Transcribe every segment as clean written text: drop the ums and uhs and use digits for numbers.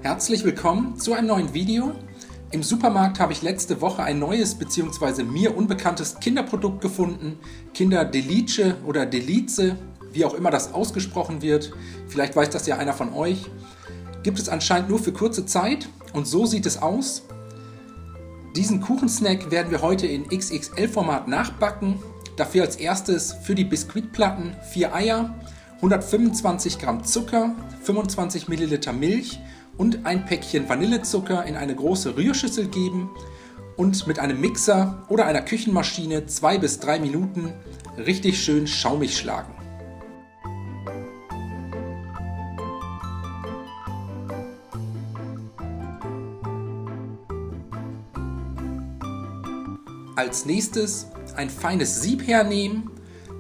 Herzlich willkommen zu einem neuen Video. Im Supermarkt habe ich letzte Woche ein neues bzw. mir unbekanntes Kinderprodukt gefunden. Kinder Delice oder Delize, wie auch immer das ausgesprochen wird. Vielleicht weiß das ja einer von euch. Gibt es anscheinend nur für kurze Zeit und so sieht es aus. Diesen Kuchensnack werden wir heute in XXL-Format nachbacken. Dafür als erstes für die Biskuitplatten 4 Eier, 125 Gramm Zucker, 25 Milliliter Milch und ein Päckchen Vanillezucker in eine große Rührschüssel geben und mit einem Mixer oder einer Küchenmaschine 2 bis 3 Minuten richtig schön schaumig schlagen. Als nächstes ein feines Sieb hernehmen,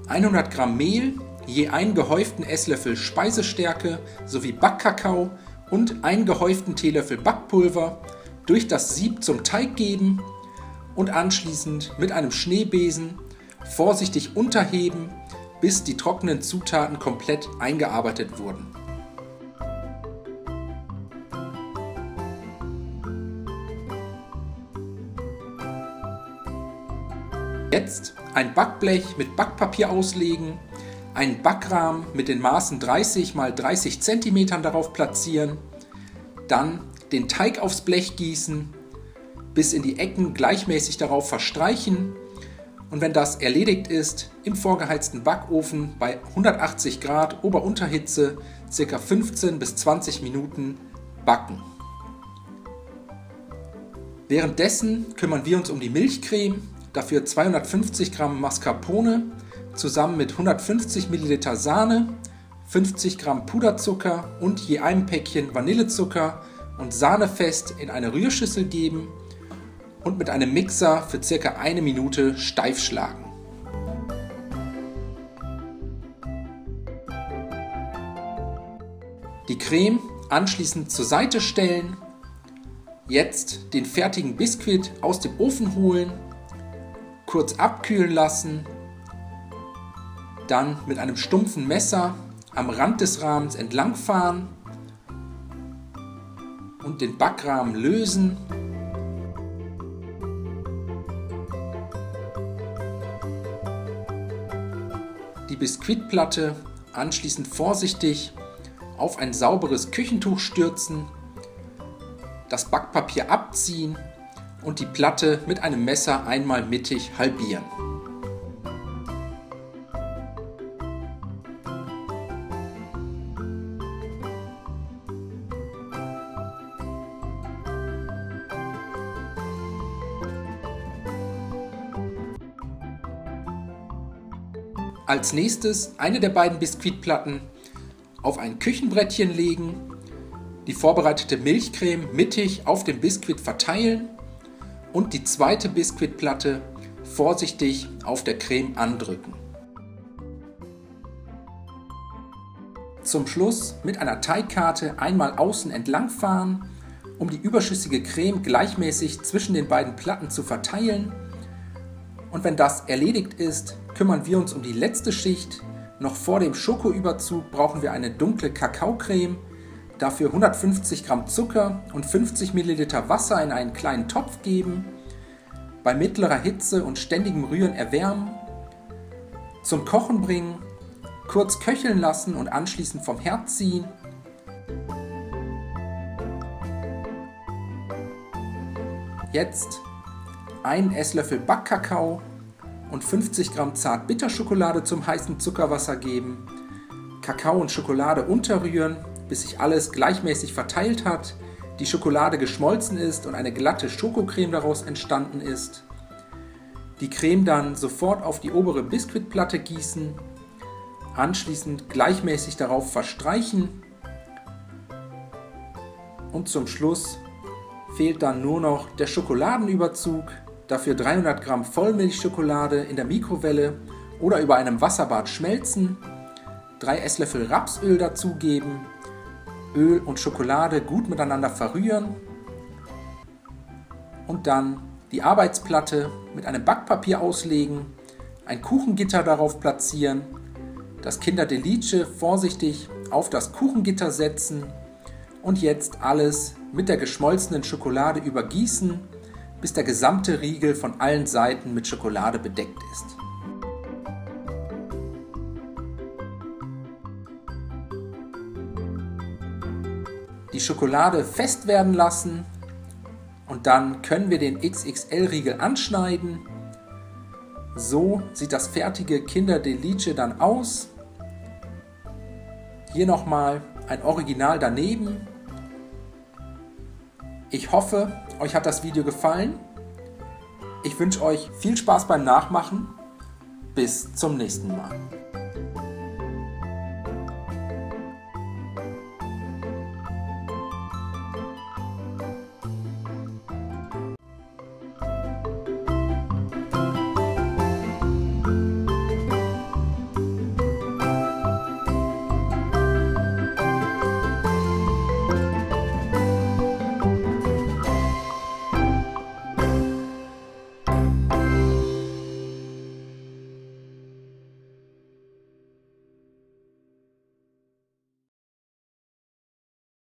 100 Gramm Mehl, je einen gehäuften Esslöffel Speisestärke sowie Backkakao und einen gehäuften Teelöffel Backpulver durch das Sieb zum Teig geben und anschließend mit einem Schneebesen vorsichtig unterheben, bis die trockenen Zutaten komplett eingearbeitet wurden. Jetzt ein Backblech mit Backpapier auslegen, einen Backrahmen mit den Maßen 30 x 30 cm darauf platzieren, dann den Teig aufs Blech gießen, bis in die Ecken gleichmäßig darauf verstreichen und wenn das erledigt ist, im vorgeheizten Backofen bei 180 Grad Ober-Unterhitze ca. 15 bis 20 Minuten backen. Währenddessen kümmern wir uns um die Milchcreme. Dafür 250 Gramm Mascarpone zusammen mit 150 Milliliter Sahne, 50 Gramm Puderzucker und je einem Päckchen Vanillezucker und Sahne fest in eine Rührschüssel geben und mit einem Mixer für ca. 1 Minute steif schlagen. Die Creme anschließend zur Seite stellen, jetzt den fertigen Biskuit aus dem Ofen holen, kurz abkühlen lassen, dann mit einem stumpfen Messer am Rand des Rahmens entlangfahren und den Backrahmen lösen. Die Biskuitplatte anschließend vorsichtig auf ein sauberes Küchentuch stürzen, das Backpapier abziehen und die Platte mit einem Messer einmal mittig halbieren. Als nächstes eine der beiden Biskuitplatten auf ein Küchenbrettchen legen, die vorbereitete Milchcreme mittig auf dem Biskuit verteilen und die zweite Biskuitplatte vorsichtig auf der Creme andrücken. Zum Schluss mit einer Teigkarte einmal außen entlangfahren, um die überschüssige Creme gleichmäßig zwischen den beiden Platten zu verteilen. Und wenn das erledigt ist, kümmern wir uns um die letzte Schicht. Noch vor dem Schokoüberzug brauchen wir eine dunkle Kakaocreme. Dafür 150 Gramm Zucker und 50 Milliliter Wasser in einen kleinen Topf geben, bei mittlerer Hitze und ständigem Rühren erwärmen, zum Kochen bringen, kurz köcheln lassen und anschließend vom Herd ziehen. Jetzt einen Esslöffel Backkakao und 50 Gramm Zartbitterschokolade zum heißen Zuckerwasser geben, Kakao und Schokolade unterrühren, bis sich alles gleichmäßig verteilt hat, die Schokolade geschmolzen ist und eine glatte Schokocreme daraus entstanden ist. Die Creme dann sofort auf die obere Biskuitplatte gießen, anschließend gleichmäßig darauf verstreichen und zum Schluss fehlt dann nur noch der Schokoladenüberzug, dafür 300 Gramm Vollmilchschokolade in der Mikrowelle oder über einem Wasserbad schmelzen, 3 Esslöffel Rapsöl dazugeben, Öl und Schokolade gut miteinander verrühren und dann die Arbeitsplatte mit einem Backpapier auslegen, ein Kuchengitter darauf platzieren, das Kinder Delice vorsichtig auf das Kuchengitter setzen Und jetzt alles mit der geschmolzenen Schokolade übergießen, bis der gesamte Riegel von allen Seiten mit Schokolade bedeckt ist. Die Schokolade fest werden lassen und dann können wir den XXL-Riegel anschneiden. So sieht das fertige Kinder Delice dann aus. Hier nochmal ein Original daneben. Ich hoffe, euch hat das Video gefallen. Ich wünsche euch viel Spaß beim Nachmachen. Bis zum nächsten Mal.